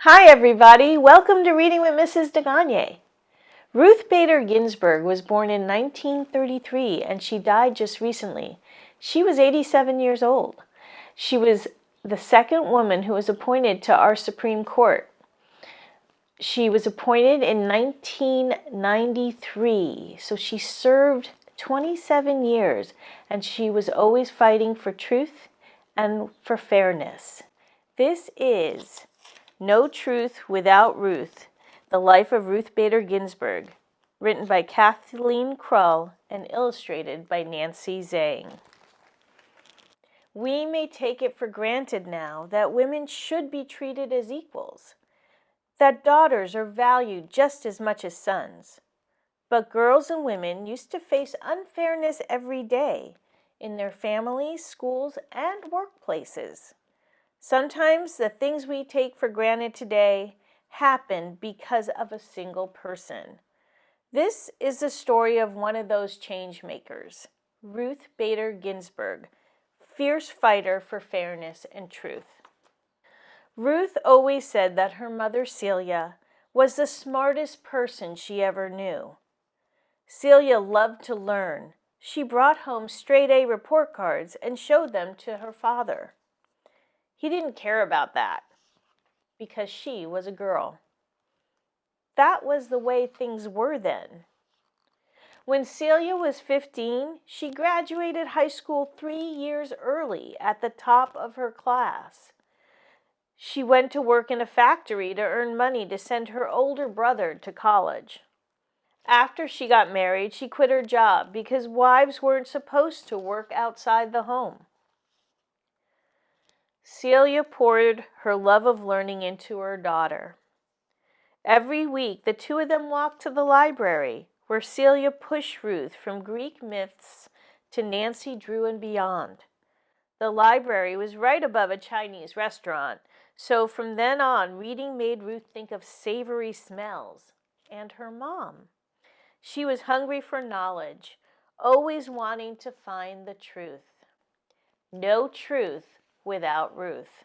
Hi everybody, welcome to Reading with Mrs. DeGagne. Ruth Bader Ginsburg was born in 1933 and she died just recently. She was 87 years old. She was the second woman who was appointed to our Supreme Court. She was appointed in 1993, so she served 27 years and she was always fighting for truth and for fairness. This is No Truth Without Ruth, The Life of Ruth Bader Ginsburg, written by Kathleen Krull and illustrated by Nancy Zhang. We may take it for granted now that women should be treated as equals, that daughters are valued just as much as sons. But girls and women used to face unfairness every day in their families, schools, and workplaces. Sometimes the things we take for granted today happen because of a single person. This is the story of one of those change makers, Ruth Bader Ginsburg, fierce fighter for fairness and truth. Ruth always said that her mother Celia was the smartest person she ever knew. Celia loved to learn. She brought home straight-A report cards and showed them to her father. He didn't care about that because she was a girl. That was the way things were then. When Celia was 15, she graduated high school 3 years early at the top of her class. She went to work in a factory to earn money to send her older brother to college. After she got married, she quit her job because wives weren't supposed to work outside the home. Celia poured her love of learning into her daughter. Every week, the two of them walked to the library, where Celia pushed Ruth from Greek myths to Nancy Drew and beyond. The library was right above a Chinese restaurant, so from then on, reading made Ruth think of savory smells and her mom. She was hungry for knowledge, always wanting to find the truth. No truth without Ruth.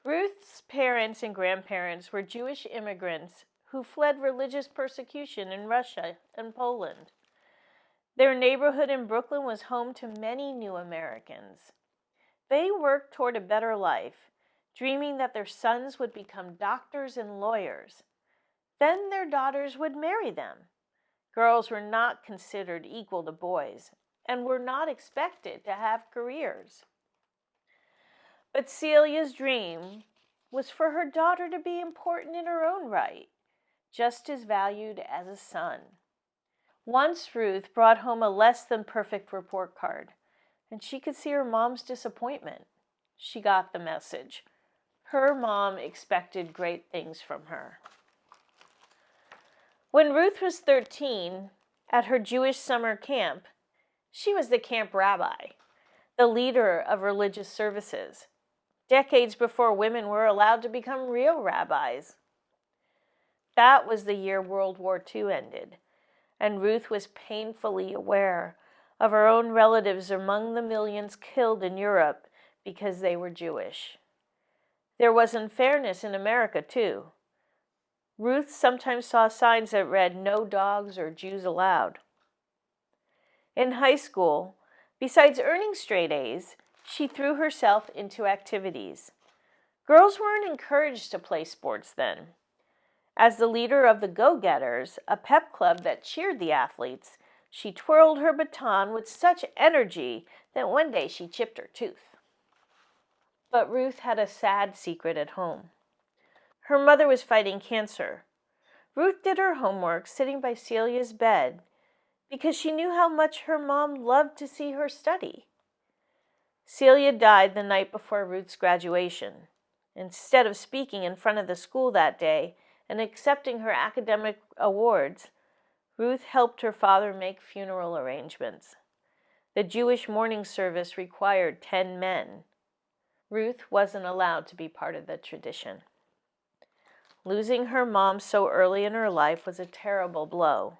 Ruth's parents and grandparents were Jewish immigrants who fled religious persecution in Russia and Poland. Their neighborhood in Brooklyn was home to many new Americans. They worked toward a better life, dreaming that their sons would become doctors and lawyers. Then their daughters would marry them. Girls were not considered equal to boys and were not expected to have careers. But Celia's dream was for her daughter to be important in her own right, just as valued as a son. Once Ruth brought home a less than perfect report card, and she could see her mom's disappointment. She got the message. Her mom expected great things from her. When Ruth was 13, at her Jewish summer camp, she was the camp rabbi, the leader of religious services, decades before women were allowed to become real rabbis. That was the year World War II ended, and Ruth was painfully aware of her own relatives among the millions killed in Europe because they were Jewish. There was unfairness in America, too. Ruth sometimes saw signs that read, "No dogs or Jews allowed." In high school, besides earning straight A's, she threw herself into activities. Girls weren't encouraged to play sports then. As the leader of the Go-Getters, a pep club that cheered the athletes, she twirled her baton with such energy that one day she chipped her tooth. But Ruth had a sad secret at home. Her mother was fighting cancer. Ruth did her homework sitting by Celia's bed because she knew how much her mom loved to see her study. Celia died the night before Ruth's graduation. Instead of speaking in front of the school that day and accepting her academic awards, Ruth helped her father make funeral arrangements. The Jewish mourning service required 10 men. Ruth wasn't allowed to be part of the tradition. Losing her mom so early in her life was a terrible blow.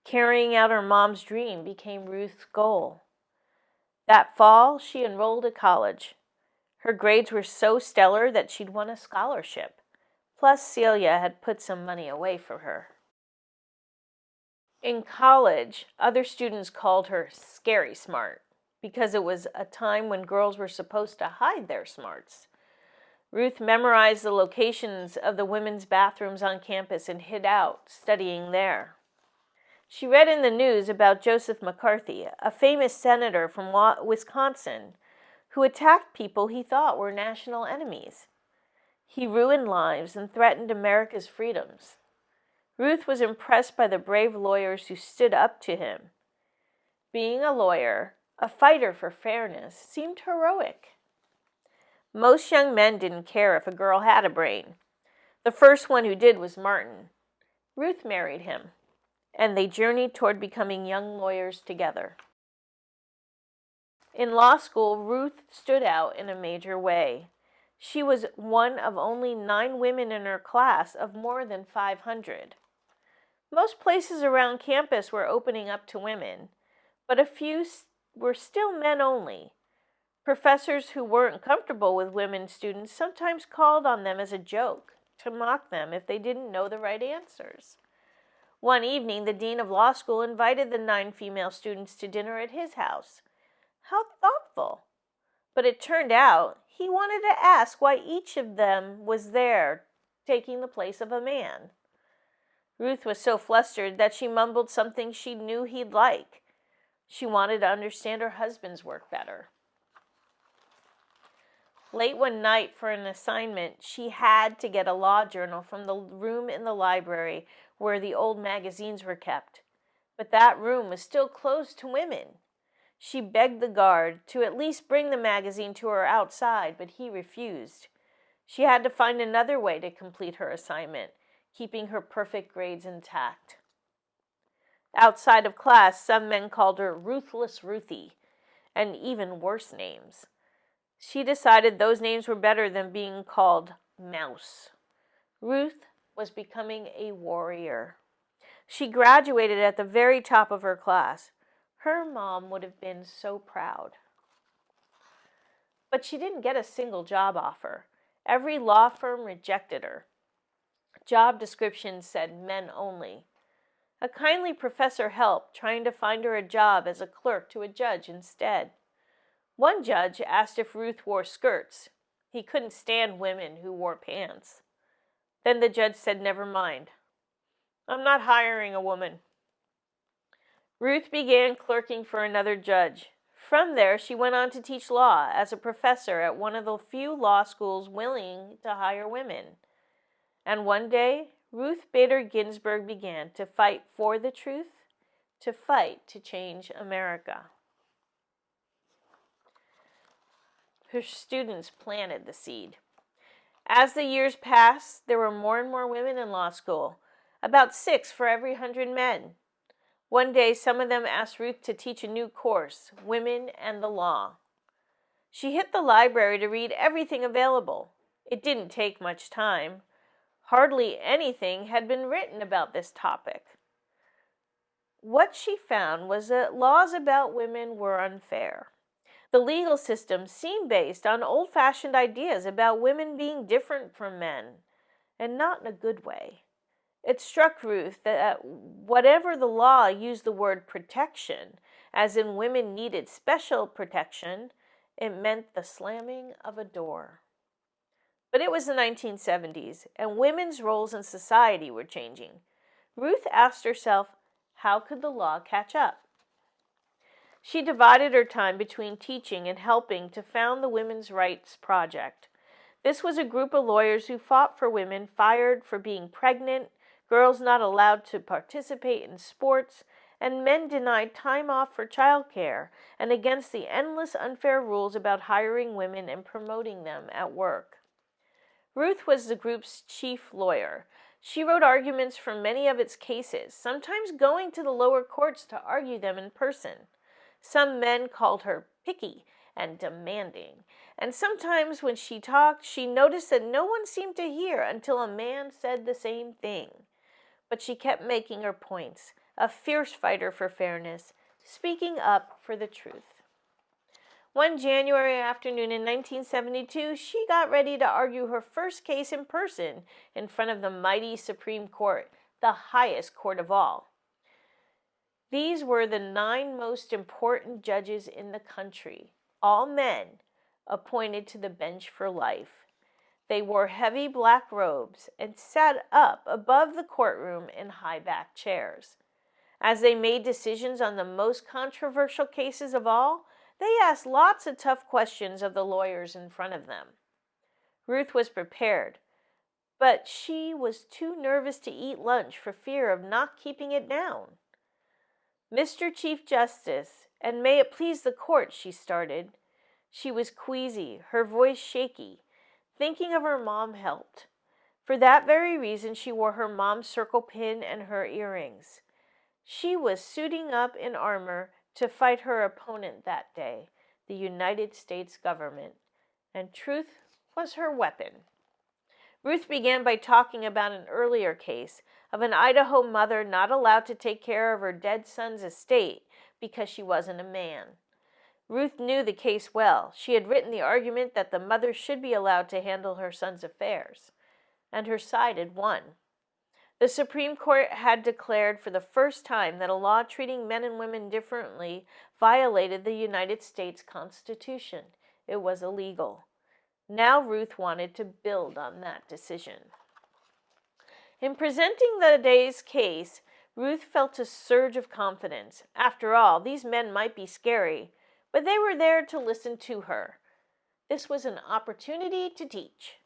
Carrying out her mom's dream became Ruth's goal. That fall, she enrolled at college. Her grades were so stellar that she'd won a scholarship. Plus, Celia had put some money away for her. In college, other students called her scary smart because it was a time when girls were supposed to hide their smarts. Ruth memorized the locations of the women's bathrooms on campus and hid out, studying there. She read in the news about Joseph McCarthy, a famous senator from Wisconsin, who attacked people he thought were national enemies. He ruined lives and threatened America's freedoms. Ruth was impressed by the brave lawyers who stood up to him. Being a lawyer, a fighter for fairness, seemed heroic. Most young men didn't care if a girl had a brain. The first one who did was Martin. Ruth married him, and they journeyed toward becoming young lawyers together. In law school, Ruth stood out in a major way. She was one of only 9 women in her class of more than 500. Most places around campus were opening up to women, but a few were still men only. Professors who weren't comfortable with women students sometimes called on them as a joke, to mock them if they didn't know the right answers. One evening, the dean of law school invited the 9 female students to dinner at his house. How thoughtful! But it turned out he wanted to ask why each of them was there, taking the place of a man. Ruth was so flustered that she mumbled something she knew he'd like. She wanted to understand her husband's work better. Late one night for an assignment, she had to get a law journal from the room in the library where the old magazines were kept. But that room was still closed to women. She begged the guard to at least bring the magazine to her outside, but he refused. She had to find another way to complete her assignment, keeping her perfect grades intact. Outside of class, some men called her Ruthless Ruthie, and even worse names. She decided those names were better than being called Mouse. Ruth was becoming a warrior. She graduated at the very top of her class. Her mom would have been so proud. But she didn't get a single job offer. Every law firm rejected her. Job descriptions said men only. A kindly professor helped, trying to find her a job as a clerk to a judge instead. One judge asked if Ruth wore skirts. He couldn't stand women who wore pants. Then the judge said, "Never mind. I'm not hiring a woman." Ruth began clerking for another judge. From there, she went on to teach law as a professor at one of the few law schools willing to hire women. And one day, Ruth Bader Ginsburg began to fight for the truth, to fight to change America. Her students planted the seed. As the years passed, there were more and more women in law school, about 6 for every 100 men. One day, some of them asked Ruth to teach a new course, Women and the Law. She hit the library to read everything available. It didn't take much time. Hardly anything had been written about this topic. What she found was that laws about women were unfair. The legal system seemed based on old-fashioned ideas about women being different from men, and not in a good way. It struck Ruth that whatever the law used the word protection, as in women needed special protection, it meant the slamming of a door. But it was the 1970s, and women's roles in society were changing. Ruth asked herself, how could the law catch up? She divided her time between teaching and helping to found the Women's Rights Project. This was a group of lawyers who fought for women fired for being pregnant, girls not allowed to participate in sports, and men denied time off for childcare, and against the endless unfair rules about hiring women and promoting them at work. Ruth was the group's chief lawyer. She wrote arguments for many of its cases, sometimes going to the lower courts to argue them in person. Some men called her picky and demanding, and sometimes when she talked, she noticed that no one seemed to hear until a man said the same thing. But she kept making her points, a fierce fighter for fairness, speaking up for the truth. One January afternoon in 1972, she got ready to argue her first case in person in front of the mighty Supreme Court, the highest court of all. These were the 9 most important judges in the country, all men, appointed to the bench for life. They wore heavy black robes and sat up above the courtroom in high-backed chairs. As they made decisions on the most controversial cases of all, they asked lots of tough questions of the lawyers in front of them. Ruth was prepared, but she was too nervous to eat lunch for fear of not keeping it down. "Mr. Chief Justice, and may it please the court," she started. She was queasy, her voice shaky. Thinking of her mom helped. For that very reason, she wore her mom's circle pin and her earrings. She was suiting up in armor to fight her opponent that day, the United States government, and truth was her weapon. Ruth began by talking about an earlier case of an Idaho mother not allowed to take care of her dead son's estate because she wasn't a man. Ruth knew the case well. She had written the argument that the mother should be allowed to handle her son's affairs, and her side had won. The Supreme Court had declared for the first time that a law treating men and women differently violated the United States Constitution. It was illegal. Now Ruth wanted to build on that decision. In presenting the day's case, Ruth felt a surge of confidence. After all, these men might be scary, but they were there to listen to her. This was an opportunity to teach.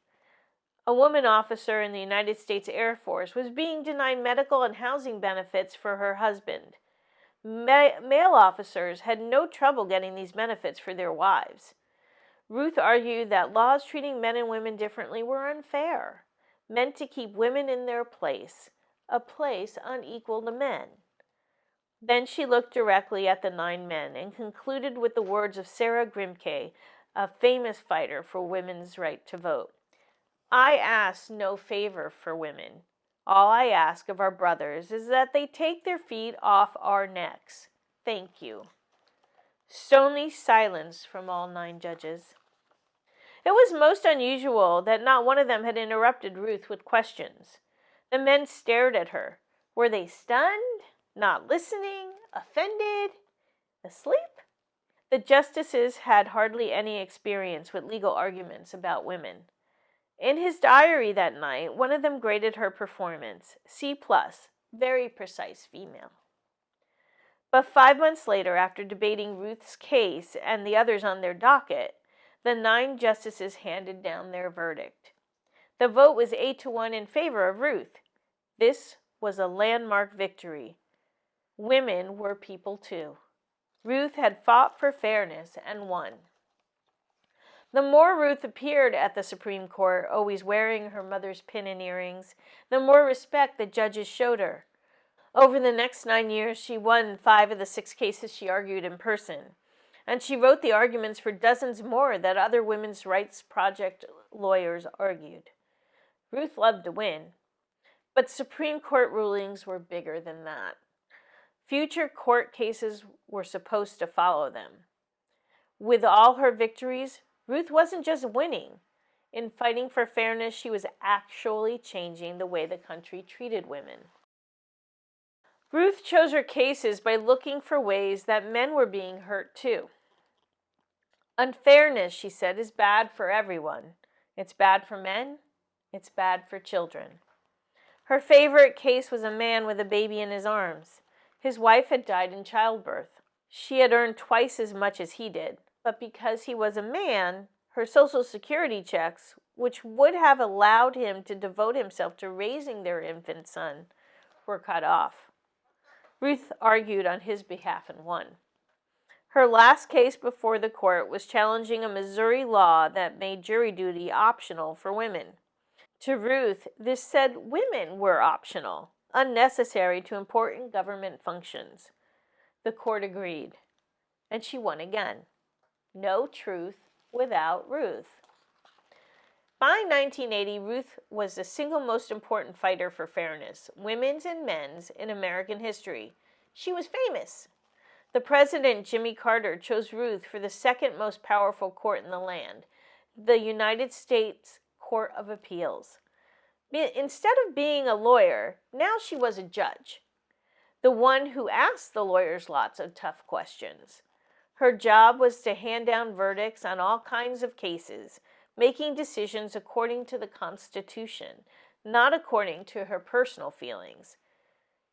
A woman officer in the United States Air Force was being denied medical and housing benefits for her husband. Male officers had no trouble getting these benefits for their wives. Ruth argued that laws treating men and women differently were unfair, meant to keep women in their place, a place unequal to men. Then she looked directly at the 9 men and concluded with the words of Sarah Grimke, a famous fighter for women's right to vote. "I ask no favor for women. All I ask of our brothers is that they take their feet off our necks. Thank you." Stony silence from all 9 judges. It was most unusual that not one of them had interrupted Ruth with questions. The men stared at her. Were they stunned? Not listening? Offended? Asleep? The justices had hardly any experience with legal arguments about women. In his diary that night, one of them graded her performance, C+, very precise female. But 5 months later, after debating Ruth's case and the others on their docket, the 9 justices handed down their verdict. The vote was 8-1 in favor of Ruth. This was a landmark victory. Women were people too. Ruth had fought for fairness and won. The more Ruth appeared at the Supreme Court, always wearing her mother's pin and earrings, the more respect the judges showed her. Over the next 9 years, she won 5 of the 6 cases she argued in person, and she wrote the arguments for dozens more that other women's rights project lawyers argued. Ruth loved to win, but Supreme Court rulings were bigger than that. Future court cases were supposed to follow them. With all her victories, Ruth wasn't just winning. In fighting for fairness, she was actually changing the way the country treated women. Ruth chose her cases by looking for ways that men were being hurt too. Unfairness, she said, is bad for everyone. It's bad for men. It's bad for children. Her favorite case was a man with a baby in his arms. His wife had died in childbirth. She had earned twice as much as he did, but because he was a man, her Social Security checks, which would have allowed him to devote himself to raising their infant son, were cut off. Ruth argued on his behalf and won. Her last case before the court was challenging a Missouri law that made jury duty optional for women. To Ruth, this said women were optional, unnecessary to important government functions. The court agreed, and she won again. No truth without Ruth. By 1980, Ruth was the single most important fighter for fairness, women's and men's, in American history. She was famous. The president, Jimmy Carter, chose Ruth for the second most powerful court in the land, the United States Court of Appeals. Instead of being a lawyer, now she was a judge, the one who asked the lawyers lots of tough questions. Her job was to hand down verdicts on all kinds of cases, making decisions according to the Constitution, not according to her personal feelings.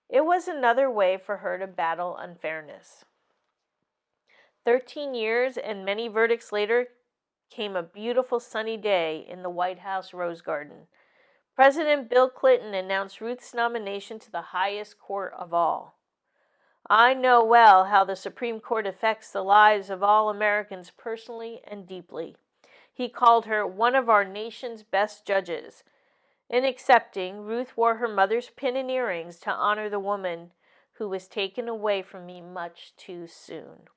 It was another way for her to battle unfairness. 13 years and many verdicts later came a beautiful sunny day in the White House Rose Garden. President Bill Clinton announced Ruth's nomination to the highest court of all. I know well how the Supreme Court affects the lives of all Americans personally and deeply. He called her one of our nation's best judges. In accepting, Ruth wore her mother's pin and earrings to honor the woman who was taken away from me much too soon.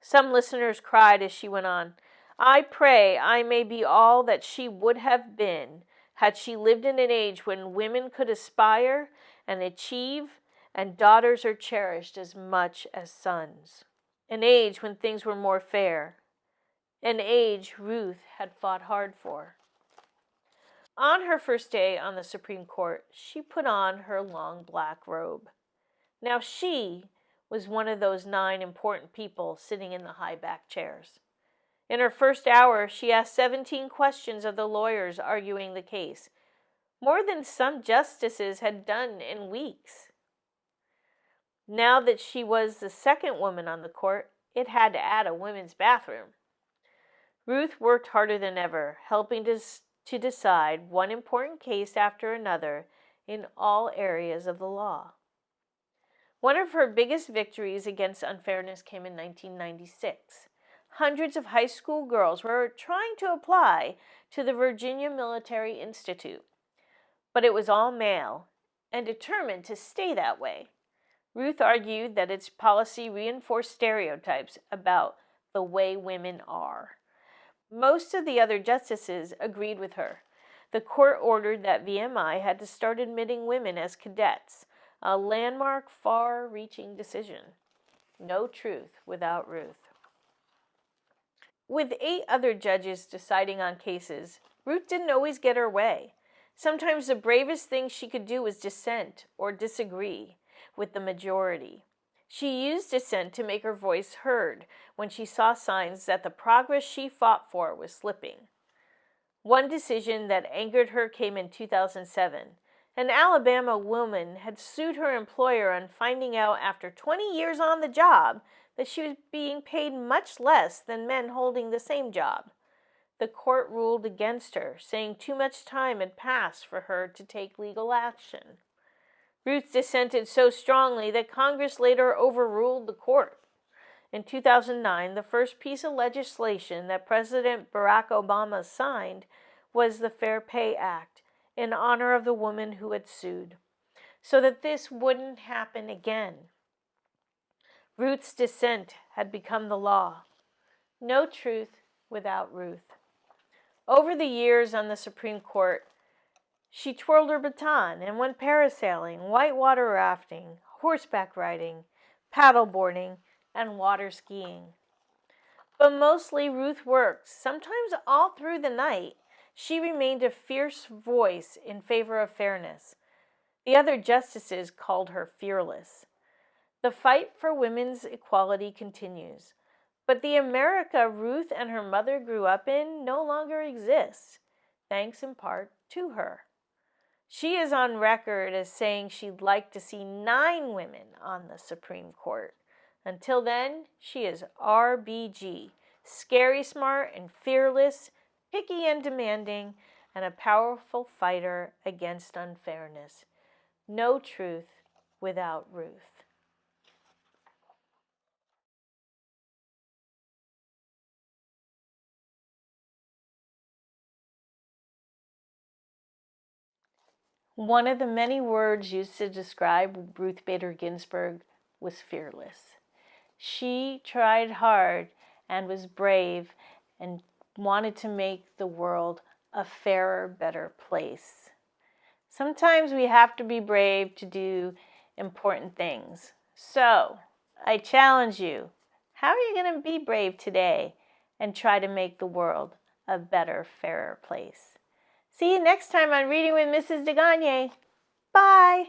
Some listeners cried as she went on, I pray I may be all that she would have been had she lived in an age when women could aspire and achieve and daughters are cherished as much as sons. An age when things were more fair. An age Ruth had fought hard for. On her first day on the Supreme Court, she put on her long black robe. Now she was one of those 9 important people sitting in the high back chairs. In her first hour, she asked 17 questions of the lawyers arguing the case, more than some justices had done in weeks. Now that she was the second woman on the court, it had to add a women's bathroom. Ruth worked harder than ever, helping to decide one important case after another in all areas of the law. One of her biggest victories against unfairness came in 1996. Hundreds of high school girls were trying to apply to the Virginia Military Institute, but it was all male and determined to stay that way. Ruth argued that its policy reinforced stereotypes about the way women are. Most of the other justices agreed with her. The court ordered that VMI had to start admitting women as cadets, a landmark, far-reaching decision. No truth without Ruth. With 8 other judges deciding on cases, Ruth didn't always get her way. Sometimes the bravest thing she could do was dissent or disagree with the majority. She used dissent to make her voice heard when she saw signs that the progress she fought for was slipping. One decision that angered her came in 2007. An Alabama woman had sued her employer on finding out after 20 years on the job that she was being paid much less than men holding the same job. The court ruled against her, saying too much time had passed for her to take legal action. Ruth dissented so strongly that Congress later overruled the court. In 2009, the first piece of legislation that President Barack Obama signed was the Fair Pay Act in honor of the woman who had sued, so that this wouldn't happen again. Ruth's dissent had become the law. No truth without Ruth. Over the years on the Supreme Court, she twirled her baton and went parasailing, whitewater rafting, horseback riding, paddleboarding, and water skiing. But mostly Ruth worked, sometimes all through the night. She remained a fierce voice in favor of fairness. The other justices called her fearless. The fight for women's equality continues, but the America Ruth and her mother grew up in no longer exists, thanks in part to her. She is on record as saying she'd like to see 9 women on the Supreme Court. Until then, she is RBG, scary smart and fearless, picky and demanding, and a powerful fighter against unfairness. No truth without Ruth. One of the many words used to describe Ruth Bader Ginsburg was fearless. She tried hard and was brave and wanted to make the world a fairer, better place. Sometimes we have to be brave to do important things. So, I challenge you. How are you going to be brave today and try to make the world a better, fairer place? See you next time on Reading with Mrs. DeGagne. Bye.